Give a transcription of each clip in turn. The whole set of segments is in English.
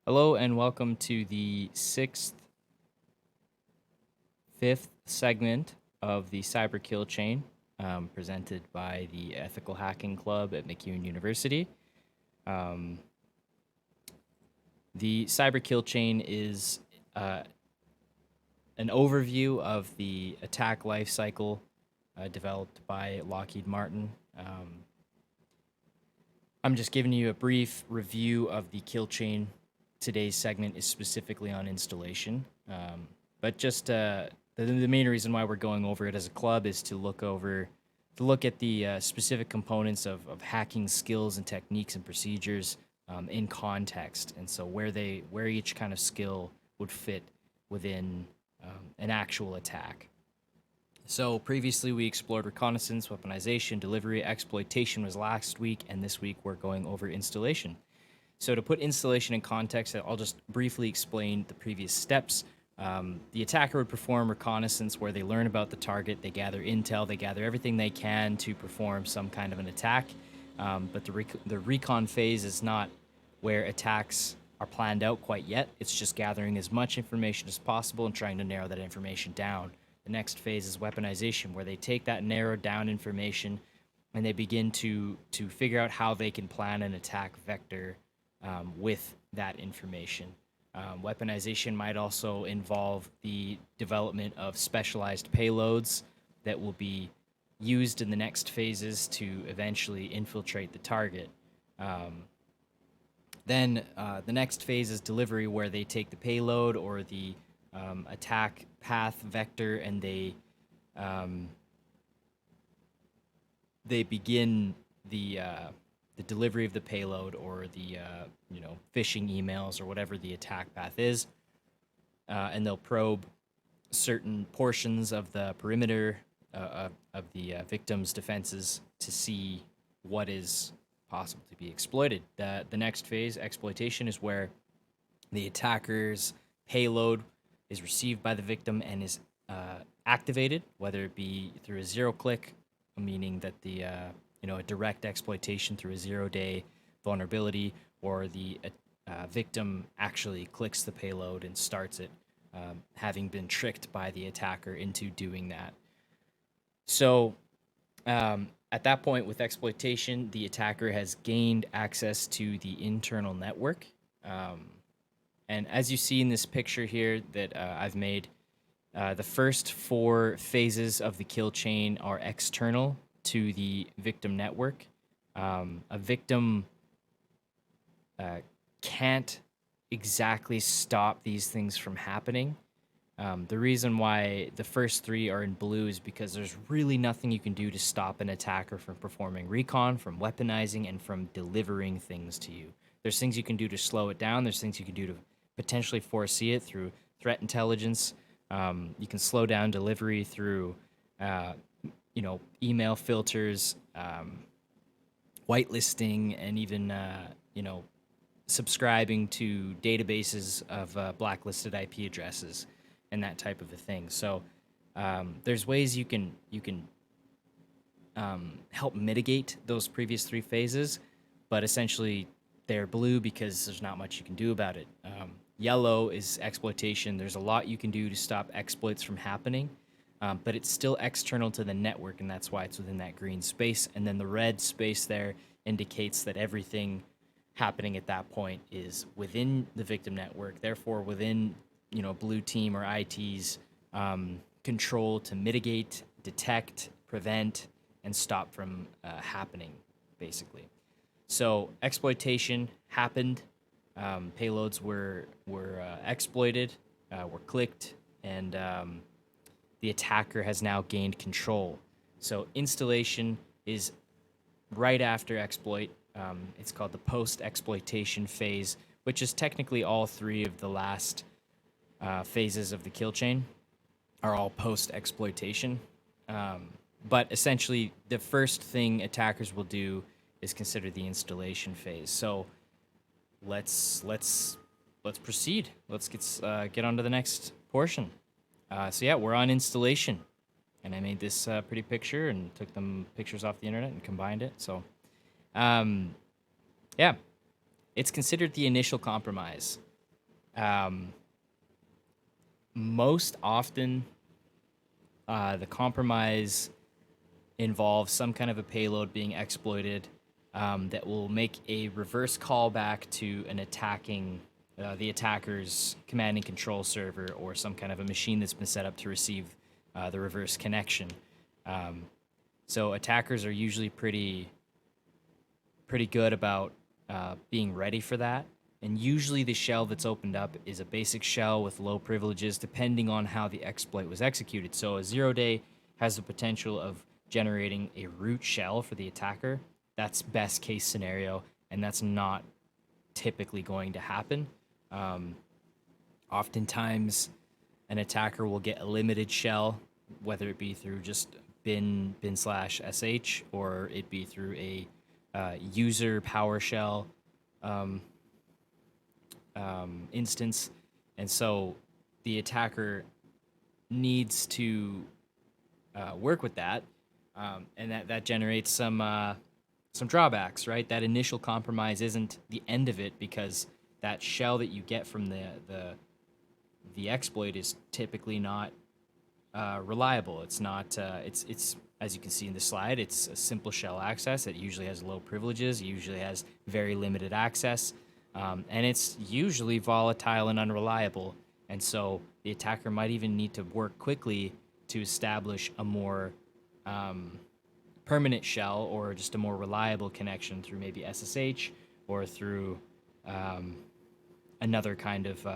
Hello and welcome to the fifth segment of the Cyber Kill Chain, presented by the Ethical Hacking Club at McEwen University. The Cyber Kill Chain is an overview of the attack lifecycle developed by Lockheed Martin. I'm just giving you a brief review of the kill chain. Today's segment is specifically on installation, but just the main reason why we're going over it as a club is to look at the specific components of hacking skills and techniques and procedures in context, and so where each kind of skill would fit within an actual attack. So previously we explored reconnaissance, weaponization, delivery, exploitation was last week, and this week we're going over installation. So to put installation in context, I'll just briefly explain the previous steps. The attacker would perform reconnaissance where they learn about the target, they gather intel, they gather everything they can to perform some kind of an attack. But the recon phase is not where attacks are planned out quite yet. It's just gathering as much information as possible and trying to narrow that information down. The next phase is weaponization, where they take that narrowed down information and they begin to figure out how they can plan an attack vector with that information. Weaponization might also involve the development of specialized payloads that will be used in the next phases to eventually infiltrate the target. Then the next phase is delivery, where they take the payload or the attack path vector and they begin the delivery of the payload or the phishing emails or whatever the attack path is, and they'll probe certain portions of the perimeter of the victim's defenses to see what is possible to be exploited. The next phase, exploitation, is where the attacker's payload is received by the victim and is activated, whether it be through a zero-click, meaning that the a direct exploitation through a 0-day vulnerability, or the victim actually clicks the payload and starts it, having been tricked by the attacker into doing that. So at that point, with exploitation, the attacker has gained access to the internal network. And as you see in this picture here that I've made, the first 4 phases of the kill chain are external to the victim network. A victim can't exactly stop these things from happening. The reason why the first 3 are in blue is because there's really nothing you can do to stop an attacker from performing recon, from weaponizing, and from delivering things to you. There's things you can do to slow it down. There's things you can do to potentially foresee it through threat intelligence. You can slow down delivery through email filters, whitelisting, and even subscribing to databases of blacklisted IP addresses and that type of a thing. So there's ways you can help mitigate those previous 3 phases, but essentially they're blue because there's not much you can do about it. Yellow is exploitation. There's a lot you can do to stop exploits from happening, but it's still external to the network, and that's why it's within that green space. And then the red space there indicates that everything happening at that point is within the victim network, therefore within blue team or IT's control to mitigate, detect, prevent, and stop from happening, basically. So exploitation happened. Payloads were exploited, were clicked, and the attacker has now gained control. So installation is right after exploit. It's called the post-exploitation phase, which is technically all 3 of the last phases of the kill chain are all post-exploitation. But essentially, the first thing attackers will do is consider the installation phase. So let's proceed. Let's get on to the next portion. So yeah, we're on installation, and I made this pretty picture and took them pictures off the internet and combined it. So yeah, it's considered the initial compromise. Um, Most often, the compromise involves some kind of a payload being exploited that will make a reverse callback to an attacking the attacker's command and control server or some kind of a machine that's been set up to receive the reverse connection. Um, so attackers are usually pretty good about being ready for that. And usually the shell that's opened up is a basic shell with low privileges, depending on how the exploit was executed. So a 0-day has the potential of generating a root shell for the attacker. That's best case scenario, and that's not typically going to happen. Um, Oftentimes, an attacker will get a limited shell, whether it be through just bin slash sh or it be through a user PowerShell um, instance, and so the attacker needs to work with that, and that generates some drawbacks, right? That initial compromise isn't the end of it because that shell that you get from the exploit is typically not reliable. It's not. It's as you can see in the slide. It's a simple shell access. It usually has low privileges. It usually has very limited access, and it's usually volatile and unreliable. And so the attacker might even need to work quickly to establish a more permanent shell or just a more reliable connection through maybe SSH or through another kind of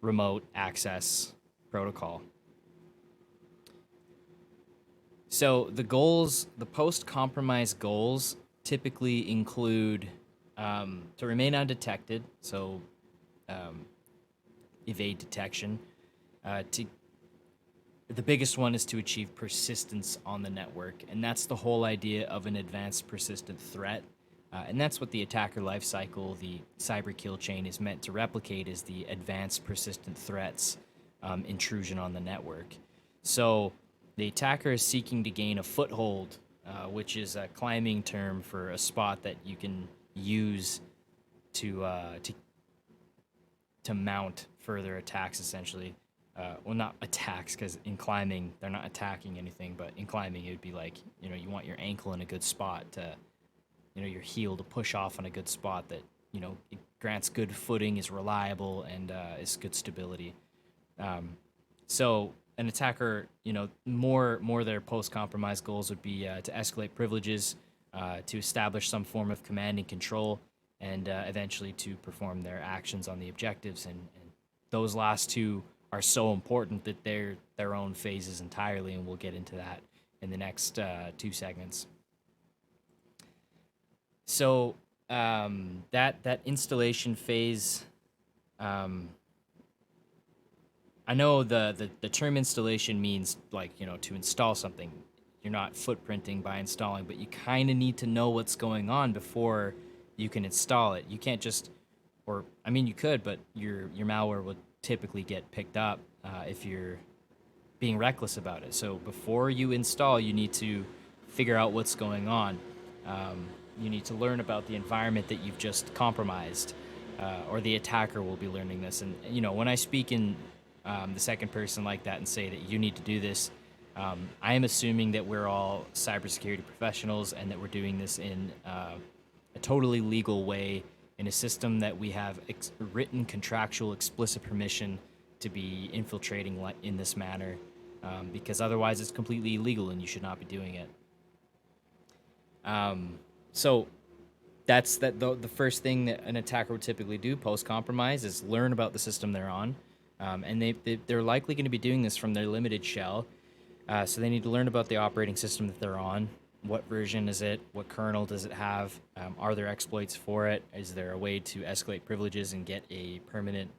remote access protocol. So the goals, the post-compromise goals, typically include to remain undetected, so evade detection. To The biggest one is to achieve persistence on the network, and that's the whole idea of an advanced persistent threat. And that's what the attacker lifecycle, the cyber kill chain, is meant to replicate: is the advanced persistent threats intrusion on the network. So the attacker is seeking to gain a foothold, which is a climbing term for a spot that you can use to mount further attacks, essentially. Well, not attacks, because in climbing they're not attacking anything, but in climbing it would be like, you want your ankle in a good spot to, your heel to push off on a good spot that, it grants good footing, is reliable, and is good stability. So an attacker, more their post-compromise goals would be to escalate privileges, to establish some form of command and control, and eventually to perform their actions on the objectives. And those last two are so important that they're their own phases entirely, and we'll get into that in the next two segments. So that installation phase, I know the term installation means, like, to install something. You're not footprinting by installing, but you kind of need to know what's going on before you can install it. You can't just, or I mean, you could, but your malware would typically get picked up if you're being reckless about it. So before you install, you need to figure out what's going on. You need to learn about the environment that you've just compromised, or the attacker will be learning this. And when I speak in the second person like that and say that you need to do this, I am assuming that we're all cybersecurity professionals and that we're doing this in a totally legal way, in a system that we have written contractual explicit permission to be infiltrating in this manner, because otherwise it's completely illegal and you should not be doing it. So that's the first thing that an attacker would typically do post-compromise is learn about the system they're on. And they're likely going to be doing this from their limited shell. So they need to learn about the operating system that they're on. What version is it? What kernel does it have? Are there exploits for it? Is there a way to escalate privileges and get a permanent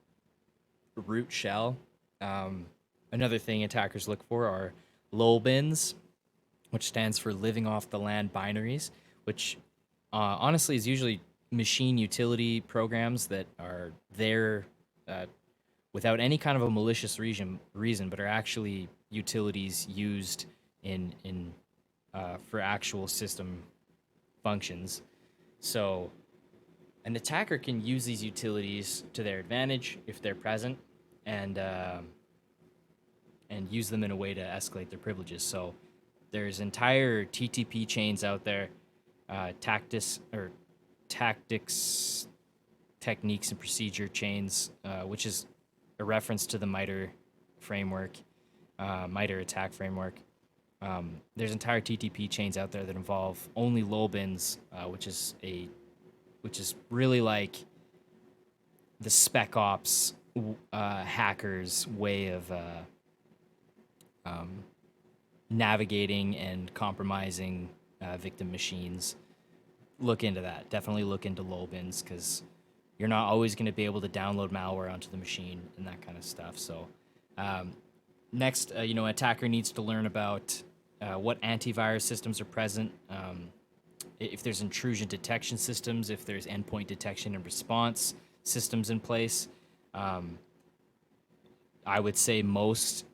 root shell? Another thing attackers look for are LOL bins, which stands for living off the land binaries, which honestly is usually machine utility programs that are there without any kind of a malicious reason, but are actually utilities used in for actual system functions. So An attacker can use these utilities to their advantage if they're present, and use them in a way to escalate their privileges. So there's entire TTP chains out there, tactics, techniques, and procedure chains, which is a reference to the MITRE framework, MITRE attack framework. There's entire TTP chains out there that involve only lull bins, which is really like the spec ops hackers way of navigating and compromising victim machines. Look into that. Definitely look into lull bins, because you're not always going to be able to download malware onto the machine and that kind of stuff. So next, attacker needs to learn about what antivirus systems are present, if there's intrusion detection systems, if there's endpoint detection and response systems in place. I would say most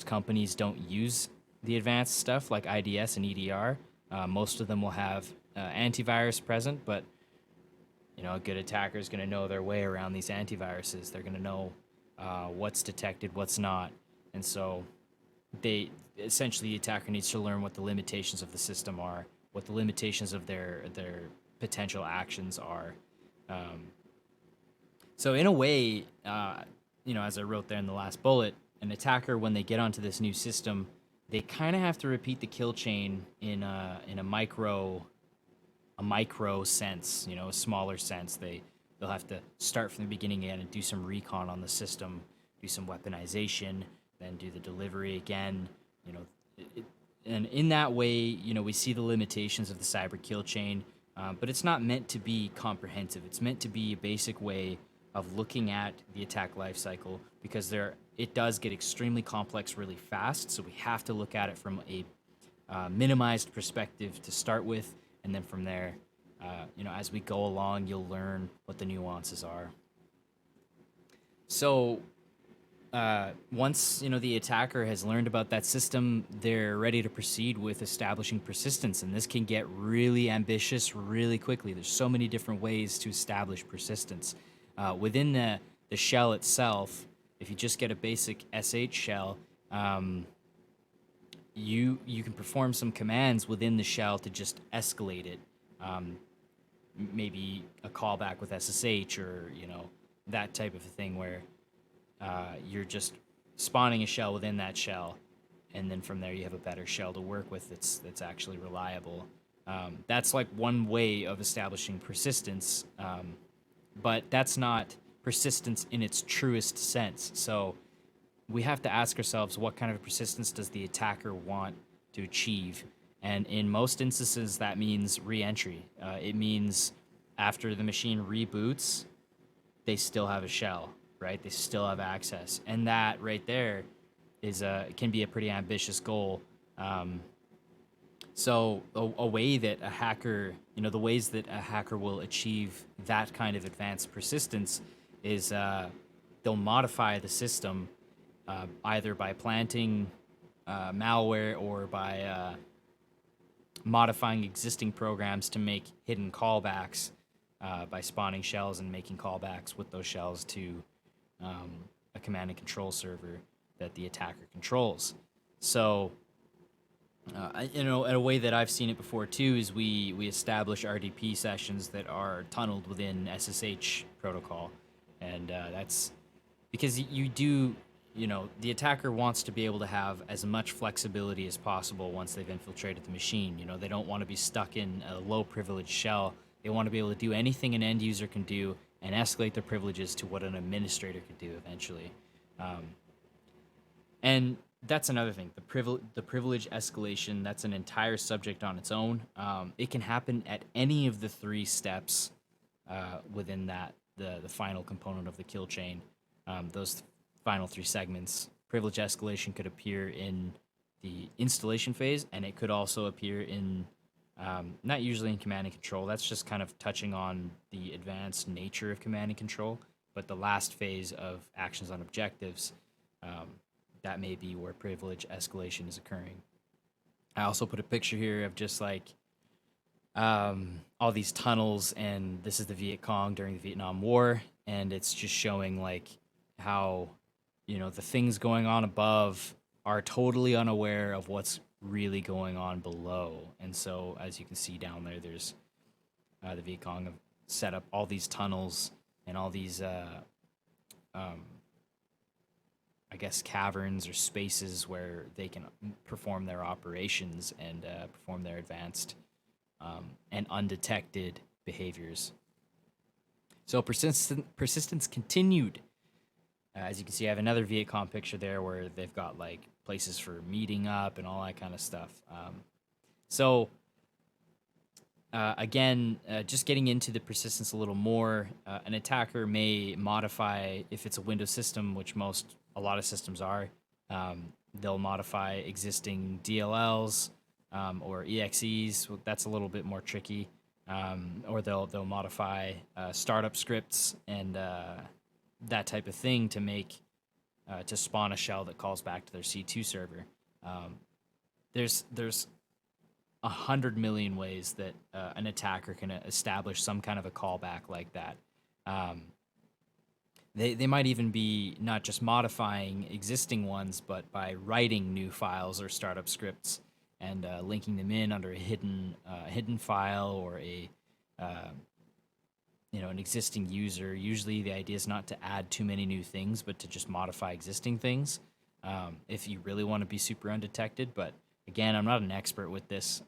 companies don't use the advanced stuff like IDS and EDR. Most of them will have antivirus present, but a good attacker is going to know their way around these antiviruses. They're going to know what's detected, what's not, and so the attacker needs to learn what the limitations of the system are, what the limitations of their potential actions are. So in a way, as I wrote there in the last bullet, an attacker, when they get onto this new system, they kind of have to repeat the kill chain in a micro sense, a smaller sense. They'll have to start from the beginning again and do some recon on the system, do some weaponization, then do the delivery again. And in that way, we see the limitations of the cyber kill chain, but it's not meant to be comprehensive. It's meant to be a basic way of looking at the attack lifecycle, because it does get extremely complex really fast. So we have to look at it from a minimized perspective to start with, and then from there, as we go along, you'll learn what the nuances are. So once the attacker has learned about that system, they're ready to proceed with establishing persistence, and this can get really ambitious really quickly. There's so many different ways to establish persistence within the shell itself. If you just get a basic SH shell, you can perform some commands within the shell to just escalate it. Maybe a callback with SSH, or that type of a thing, where you're just spawning a shell within that shell, and then from there you have a better shell to work with that's actually reliable. That's like one way of establishing persistence, but that's not persistence in its truest sense. So we have to ask ourselves, what kind of persistence does the attacker want to achieve? And in most instances, that means re-entry. It means after the machine reboots, they still have a shell, right? They still have access. And that right there can be a pretty ambitious goal. So a way that a hacker, the ways that a hacker will achieve that kind of advanced persistence is they'll modify the system either by planting malware, or by modifying existing programs to make hidden callbacks, by spawning shells and making callbacks with those shells to a command and control server that the attacker controls. So in a way that I've seen it before too is we establish RDP sessions that are tunneled within SSH protocol, and that's because the attacker wants to be able to have as much flexibility as possible once they've infiltrated the machine. They don't want to be stuck in a low privilege shell. They want to be able to do anything an end user can do and escalate their privileges to what an administrator could do eventually. And that's another thing. The privilege escalation, that's an entire subject on its own. It can happen at any of the three steps within the final component of the kill chain. Those final three segments. Privilege escalation could appear in the installation phase, and it could also appear in, not usually in command and control. That's just kind of touching on the advanced nature of command and control. But the last phase of actions on objectives, that may be where privilege escalation is occurring. I also put a picture here of just like all these tunnels, and this is the Viet Cong during the Vietnam War, and it's just showing like how the things going on above are totally unaware of what's really going on below. And so, as you can see down there, there's the Viet Cong have set up all these tunnels and all these, um, I guess, caverns or spaces where they can perform their operations and perform their advanced and undetected behaviors. So persistence continued. As you can see, I have another Viet Cong picture there where they've got like places for meeting up and all that kind of stuff. So again, just getting into the persistence a little more, an attacker may modify, if it's a Windows system, which a lot of systems are, they'll modify existing DLLs or EXEs. That's a little bit more tricky. Or they'll modify startup scripts and that type of thing to make to spawn a shell that calls back to their C2 server. There's 100 million ways that an attacker can establish some kind of a callback like that. They might even be not just modifying existing ones, but by writing new files or startup scripts and linking them in under a hidden file or an existing user. Usually, the idea is not to add too many new things, but to just modify existing things. If you really want to be super undetected, but again, I'm not an expert with this,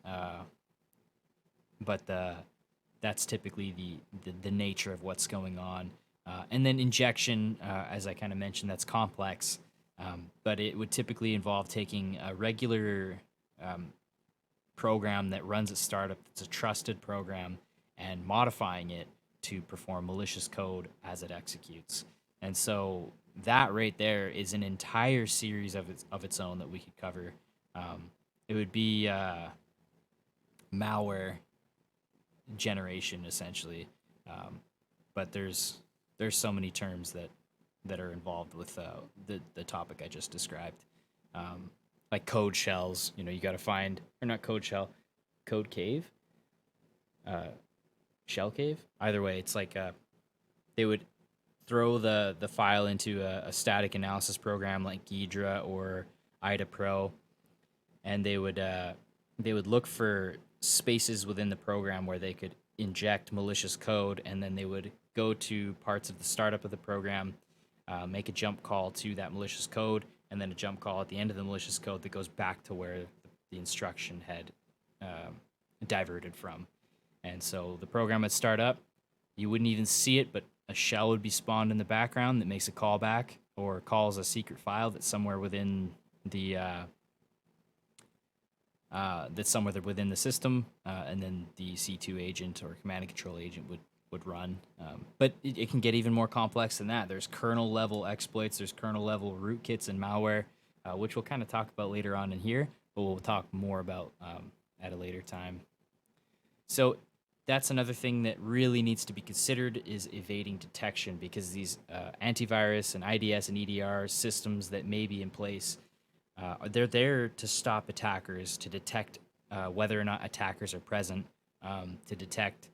but that's typically the nature of what's going on. And then injection, as I kind of mentioned, that's complex, but it would typically involve taking a regular program that runs at startup, that's a trusted program, and modifying it to perform malicious code as it executes. And so that right there is an entire series of its own that we could cover. It would be malware generation essentially, but there's so many terms that are involved with the topic I just described. Like code shells, you got to find, or not code shell, code cave, shell cave. Either way, it's like they would throw the file into a static analysis program like Ghidra or IDA Pro, and they would look for spaces within the program where they could inject malicious code, and then they would go to parts of the startup of the program, make a jump call to that malicious code, and then a jump call at the end of the malicious code that goes back to where the instruction had diverted from. And so the program would start up, you wouldn't even see it, but a shell would be spawned in the background that makes a callback or calls a secret file that's somewhere within the within the system, and then the C2 agent or command and control agent would run. But it can get even more complex than that. There's kernel level exploits, there's kernel level rootkits and malware, which we'll kind of talk about later on in here, but we'll talk more about at a later time. So that's another thing that really needs to be considered is evading detection, because these antivirus and IDS and EDR systems that may be in place, they're there to stop attackers, to detect whether or not attackers are present, to detect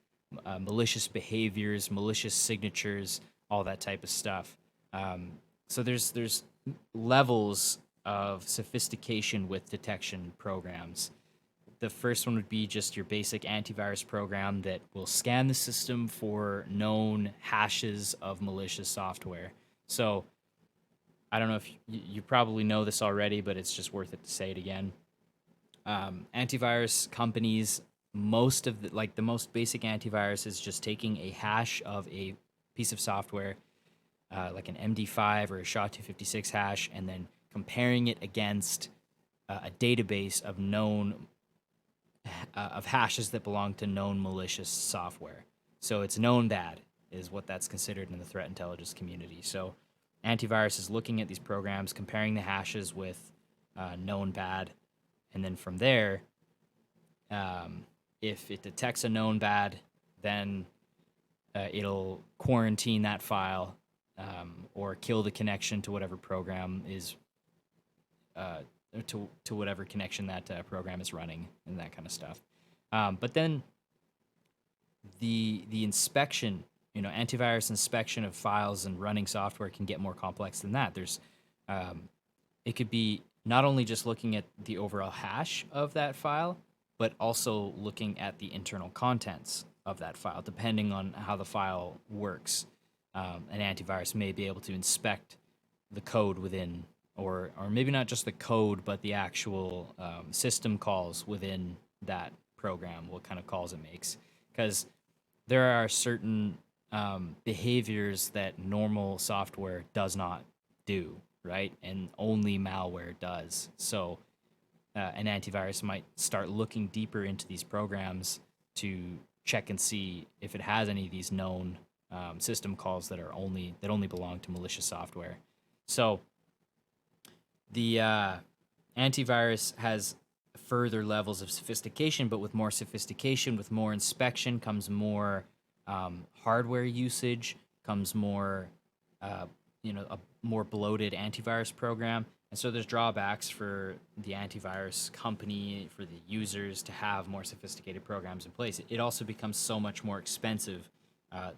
malicious behaviors, malicious signatures, all that type of stuff. So there's levels of sophistication with detection programs. The first one would be just your basic antivirus program that will scan the system for known hashes of malicious software. So I don't know if you probably know this already, but it's just worth it to say it again. Antivirus companies, the most basic antivirus is just taking a hash of a piece of software, like an MD5 or a SHA-256 hash, and then comparing it against a database of hashes that belong to known malicious software. So it's known bad is what that's considered in the threat intelligence community. So antivirus is looking at these programs, comparing the hashes with known bad, and then from there, if it detects a known bad, then it'll quarantine that file or kill the connection to whatever program is to whatever connection that program is running and that kind of stuff. But then the inspection, antivirus inspection of files and running software can get more complex than that. Um, it could be not only just looking at the overall hash of that file, but also looking at the internal contents of that file, depending on how the file works. An antivirus may be able to inspect the code within, or maybe not just the code, but the actual system calls within that program, what kind of calls it makes. Because there are certain behaviors that normal software does not do, right? And only malware does. So an antivirus might start looking deeper into these programs to check and see if it has any of these known system calls that only belong to malicious software. So the antivirus has further levels of sophistication, but with more sophistication, with more inspection, comes more hardware usage, comes more, a more bloated antivirus program. And so there's drawbacks for the antivirus company, for the users to have more sophisticated programs in place. It also becomes so much more expensive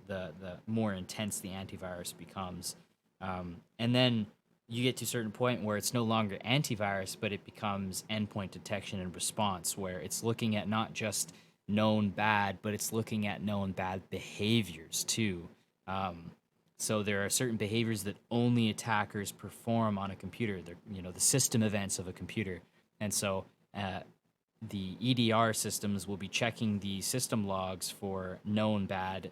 the more intense the antivirus becomes. And then you get to a certain point where it's no longer antivirus, but it becomes endpoint detection and response, where it's looking at not just known bad, but it's looking at known bad behaviors too. So there are certain behaviors that only attackers perform on a computer. They're, the system events of a computer. And so the EDR systems will be checking the system logs for known bad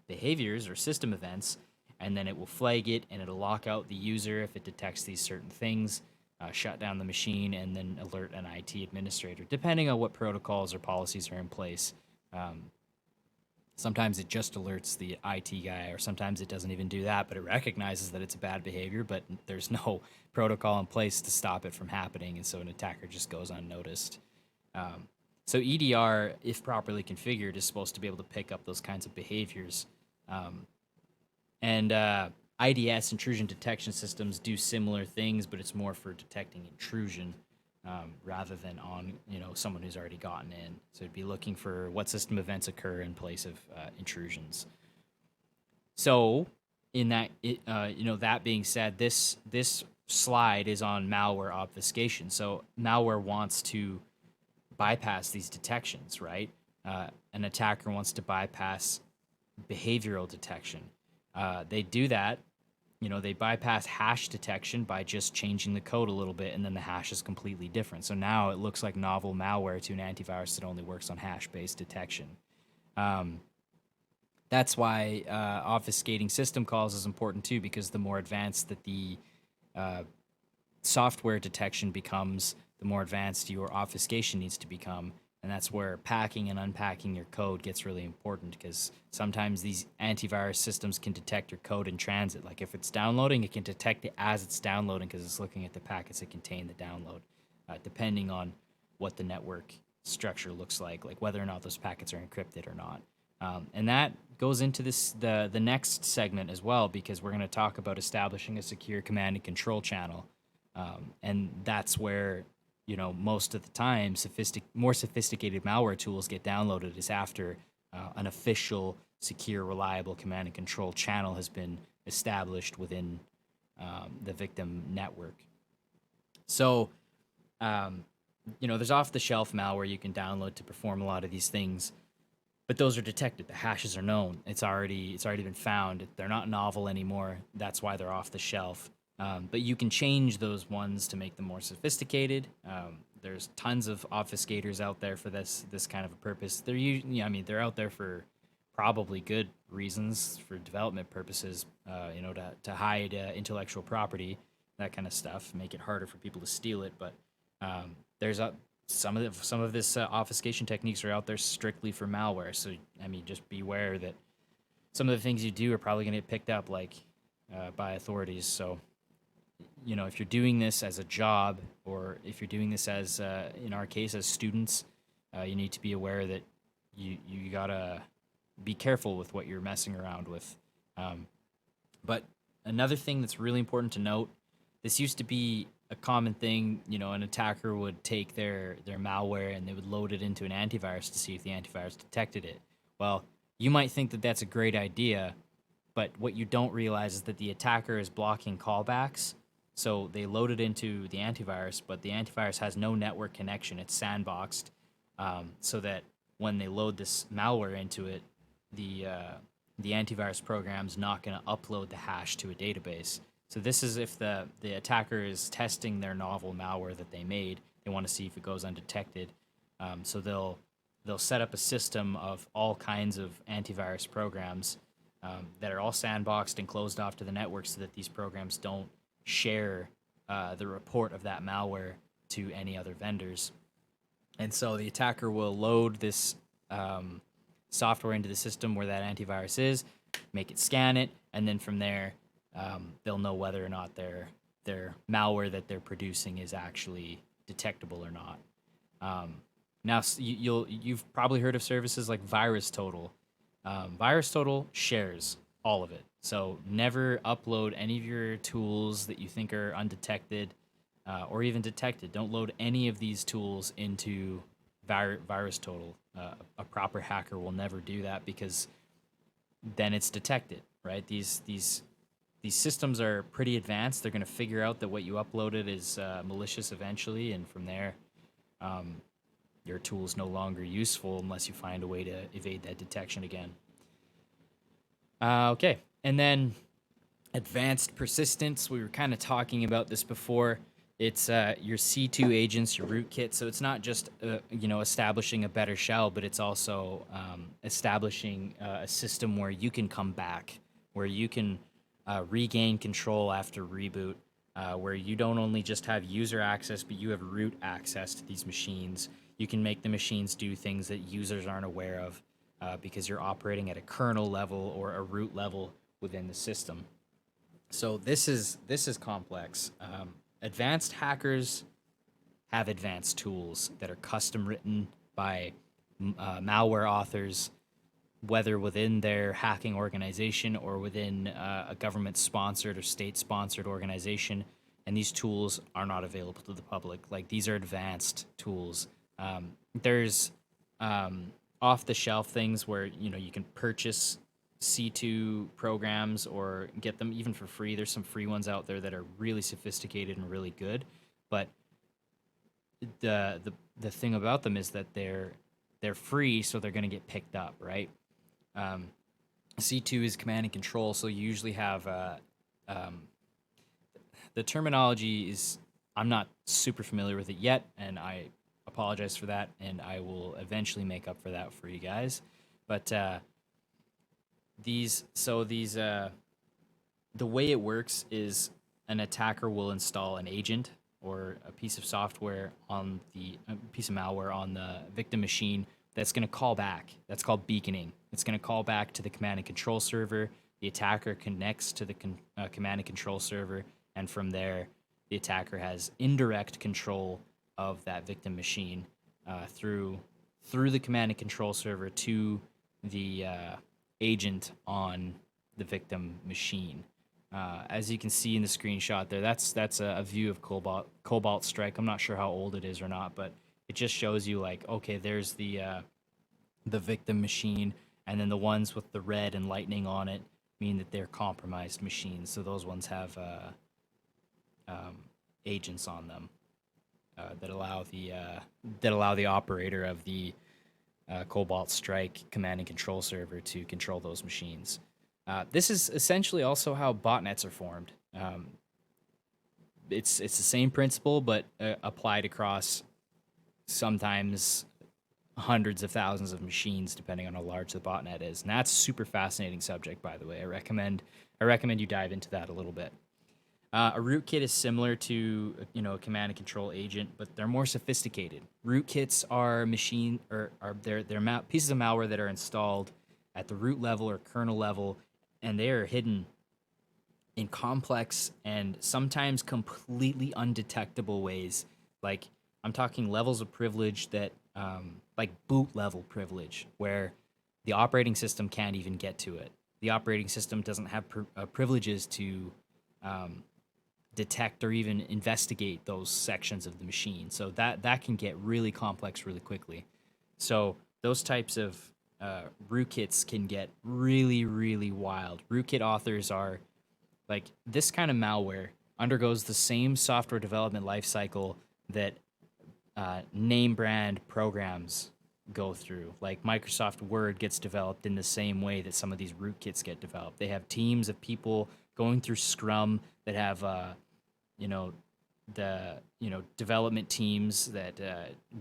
behaviors or system events, and then it will flag it and it'll lock out the user if it detects these certain things, shut down the machine, and then alert an IT administrator, depending on what protocols or policies are in place. Sometimes it just alerts the IT guy, or sometimes it doesn't even do that, but it recognizes that it's a bad behavior, but there's no protocol in place to stop it from happening, and so an attacker just goes unnoticed. So EDR, if properly configured, is supposed to be able to pick up those kinds of behaviors. And IDS, intrusion detection systems, do similar things, but it's more for detecting intrusion rather than on someone who's already gotten in. So it'd be looking for what system events occur in place of intrusions. So in that, that being said, this slide is on malware obfuscation. So malware wants to bypass these detections, right? An attacker wants to bypass behavioral detection. They do that. They bypass hash detection by just changing the code a little bit, and then the hash is completely different. So now it looks like novel malware to an antivirus that only works on hash-based detection. That's why obfuscating system calls is important too, because the more advanced that the software detection becomes, the more advanced your obfuscation needs to become. And that's where packing and unpacking your code gets really important, because sometimes these antivirus systems can detect your code in transit. Like if it's downloading, it can detect it as it's downloading because it's looking at the packets that contain the download, depending on what the network structure looks like whether or not those packets are encrypted or not. And that goes into the next segment as well, because we're going to talk about establishing a secure command and control channel. And that's where most of the time, more sophisticated malware tools get downloaded is after an official, secure, reliable command and control channel has been established within the victim network. So, there's off-the-shelf malware you can download to perform a lot of these things, but those are detected. The hashes are known. It's already been found. They're not novel anymore. That's why they're off the shelf. But you can change those ones to make them more sophisticated. There's tons of obfuscators out there for this kind of a purpose. They're out there for probably good reasons, for development purposes. To hide intellectual property, that kind of stuff, make it harder for people to steal it. But there's some of this obfuscation techniques are out there strictly for malware. So just beware that some of the things you do are probably going to get picked up by authorities. So if you're doing this as a job, or if you're doing this as, in our case, as students, you need to be aware that you gotta be careful with what you're messing around with. But another thing that's really important to note, this used to be a common thing. An attacker would take their malware and they would load it into an antivirus to see if the antivirus detected it. Well, you might think that that's a great idea, but what you don't realize is that the attacker is blocking callbacks. So they load it into the antivirus, but the antivirus has no network connection. It's sandboxed, so that when they load this malware into it, the uh, the antivirus program's not going to upload the hash to a database. So this is if the attacker is testing their novel malware that they made. They want to see if it goes undetected. So they'll set up a system of all kinds of antivirus programs that are all sandboxed and closed off to the network, so that these programs don't share the report of that malware to any other vendors. And so the attacker will load this software into the system where that antivirus is, make it scan it, and then from there, they'll know whether or not their malware that they're producing is actually detectable or not. Now you've probably heard of services like VirusTotal. VirusTotal shares all of it, so never upload any of your tools that you think are undetected or even detected. Don't load any of these tools into VirusTotal. A proper hacker will never do that, because then it's detected, right? These systems are pretty advanced. They're going to figure out that what you uploaded is malicious eventually, and from there, your tool is no longer useful unless you find a way to evade that detection again. Okay, and then advanced persistence. We were kind of talking about this before. It's your C2 agents, your rootkit. So it's not just establishing a better shell, but it's also establishing a system where you can come back, where you can regain control after reboot, where you don't only just have user access, but you have root access to these machines. You can make the machines do things that users aren't aware of because you're operating at a kernel level or a root level within the system. So this is complex. Advanced hackers have advanced tools that are custom written by malware authors, whether within their hacking organization or within a government sponsored or state sponsored organization. And these tools are not available to the public. Like, these are advanced tools. There's off the shelf things where you can purchase C2 programs or get them even for free. There's some free ones out there that are really sophisticated and really good, but the thing about them is that they're free, so they're going to get picked up, right? C2 is command and control, so you usually have the terminology is, I'm not super familiar with it yet, and I apologize for that, and I will eventually make up for that for you guys. But the way it works is an attacker will install an agent or a piece of software on a piece of malware on the victim machine that's going to call back. That's called beaconing. It's going to call back to the command and control server. The attacker connects to the command and control server, and from there, the attacker has indirect control of that victim machine through the command and control server to the agent on the victim machine. As you can see in the screenshot there, that's a view of Cobalt Strike. I'm not sure how old it is or not, but it just shows you, like, okay, there's the victim machine, and then the ones with the red and lightning on it mean that they're compromised machines. So those ones have agents on them that allow the operator of the Cobalt Strike command and control server to control those machines. This is essentially also how botnets are formed. It's the same principle, but applied across sometimes hundreds of thousands of machines, depending on how large the botnet is. And that's a super fascinating subject, by the way. I recommend you dive into that a little bit. A rootkit is similar to a command and control agent, but they're more sophisticated. Rootkits are pieces of malware that are installed at the root level or kernel level, and they are hidden in complex and sometimes completely undetectable ways. Like, I'm talking levels of privilege that, like boot level privilege, where the operating system can't even get to it. The operating system doesn't have privileges to detect or even investigate those sections of the machine. So that can get really complex really quickly. So those types of rootkits can get really, really wild. Rootkit authors are like this kind of malware undergoes the same software development lifecycle that name brand programs go through. Like Microsoft Word gets developed in the same way that some of these rootkits get developed. They have teams of people going through Scrum that have, you know, development teams that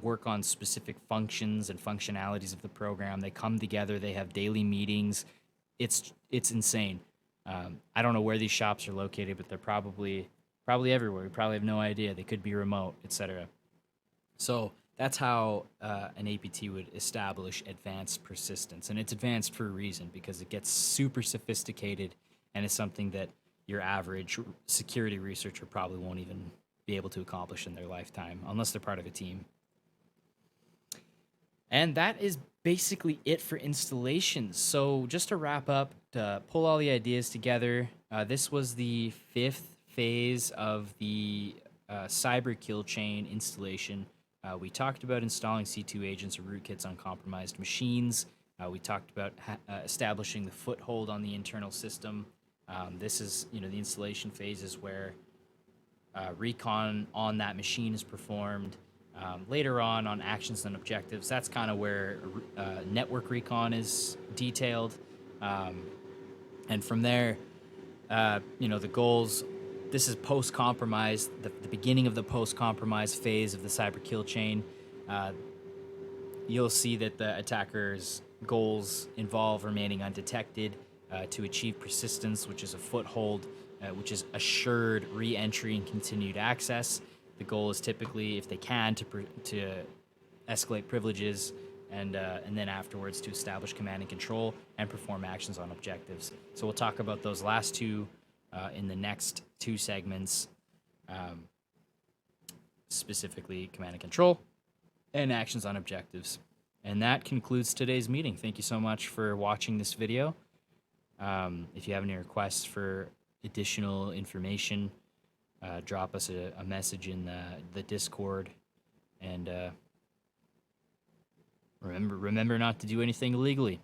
work on specific functions and functionalities of the program. They come together. They have daily meetings. It's insane. I don't know where these shops are located, but they're probably everywhere. We probably have no idea. They could be remote, etc. So that's how an APT would establish advanced persistence. And it's advanced for a reason because it gets super sophisticated and is something that your average security researcher probably won't even be able to accomplish in their lifetime unless they're part of a team. And that is basically it for installations. So just to wrap up, to pull all the ideas together, this was the 5th phase of the cyber kill chain installation. We talked about installing C2 agents or rootkits on compromised machines. We talked about establishing the foothold on the internal system. This is, the installation phases where recon on that machine is performed. Later on actions and objectives, that's kind of where network recon is detailed. And from there, the goals, this is post-compromise, the beginning of the post-compromise phase of the cyber kill chain. You'll see that the attacker's goals involve remaining undetected to achieve persistence, which is a foothold, which is assured re-entry and continued access. The goal is typically, if they can, to escalate privileges, and then afterwards to establish command and control and perform actions on objectives. So we'll talk about those last two in the next 2 segments, specifically command and control and actions on objectives. And that concludes today's meeting. Thank you so much for watching this video. If you have any requests for additional information, drop us a message in the Discord, and remember not to do anything illegally.